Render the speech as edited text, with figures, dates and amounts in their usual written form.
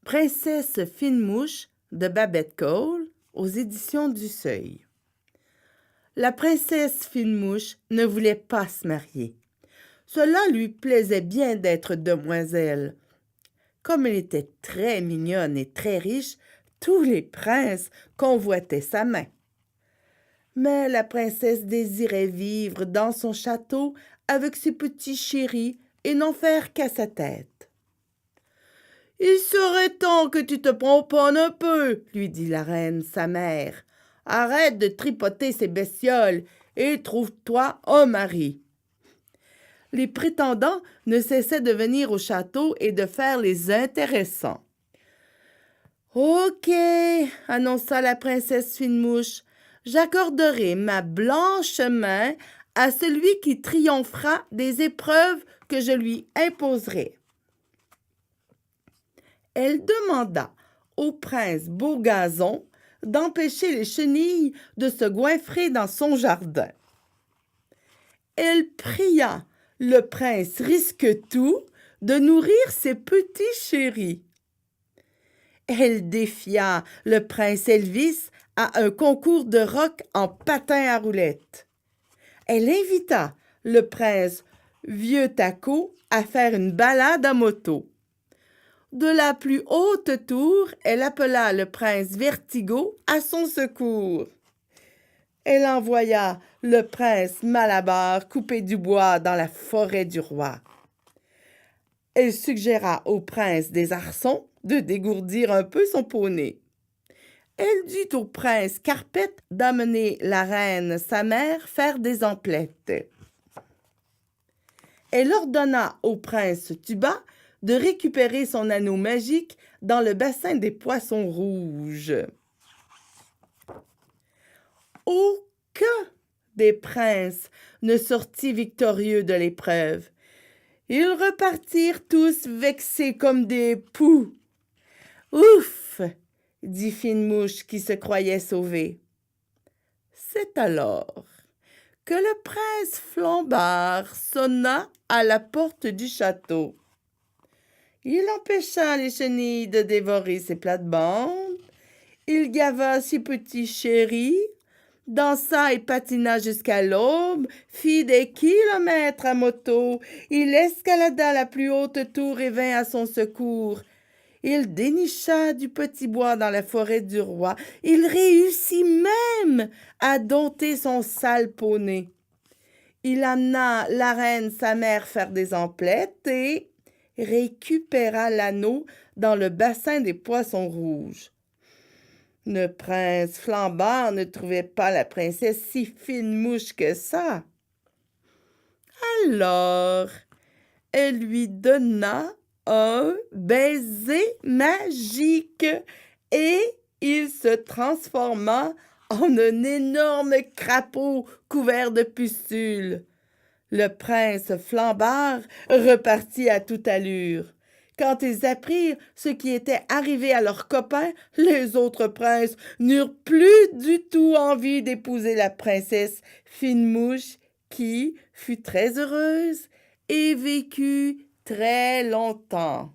Princesse Fine-Mouche de Babette Cole aux éditions du Seuil. La princesse Fine-Mouche ne voulait pas se marier. Cela lui plaisait bien d'être demoiselle. Comme elle était très mignonne et très riche, tous les princes convoitaient sa main. Mais la princesse désirait vivre dans son château avec ses petits chéris et n'en faire qu'à sa tête. « Il serait temps que tu te pomponnes un peu, » lui dit la reine, sa mère. « Arrête de tripoter ces bestioles et trouve-toi un mari. » Les prétendants ne cessaient de venir au château et de faire les intéressants. « Ok, » annonça la princesse Fine-Mouche, « j'accorderai ma blanche main à celui qui triomphera des épreuves que je lui imposerai. » Elle demanda au prince Beaugazon d'empêcher les chenilles de se goinfrer dans son jardin. Elle pria le prince Risquetout de nourrir ses petits chéris. Elle défia le prince Elvis à un concours de rock en patin à roulettes. Elle invita le prince Vieux Taco à faire une balade à moto. De la plus haute tour, elle appela le prince Vertigo à son secours. Elle envoya le prince Malabar couper du bois dans la forêt du roi. Elle suggéra au prince des Arçons de dégourdir un peu son poney. Elle dit au prince Carpette d'amener la reine, sa mère, faire des emplettes. Elle ordonna au prince Tuba de récupérer son anneau magique dans le bassin des poissons rouges. Aucun des princes ne sortit victorieux de l'épreuve. Ils repartirent tous vexés comme des poux. « Ouf !» dit Fine-Mouche qui se croyait sauvée. C'est alors que le prince Flambard sonna à la porte du château. Il empêcha les chenilles de dévorer ses plates-bandes. Il gava ses petits chéris, dansa et patina jusqu'à l'aube, fit des kilomètres à moto. Il escalada la plus haute tour et vint à son secours. Il dénicha du petit bois dans la forêt du roi. Il réussit même à dompter son sale poney. Il amena la reine, sa mère, faire des emplettes et récupéra l'anneau dans le bassin des poissons rouges. Le prince Flambard ne trouvait pas la princesse si fine-mouche que ça. Alors, elle lui donna un baiser magique et il se transforma en un énorme crapaud couvert de pustules. Le prince Flambard repartit à toute allure. Quand ils apprirent ce qui était arrivé à leurs copains, les autres princes n'eurent plus du tout envie d'épouser la princesse Fine-Mouche qui fut très heureuse et vécut très longtemps.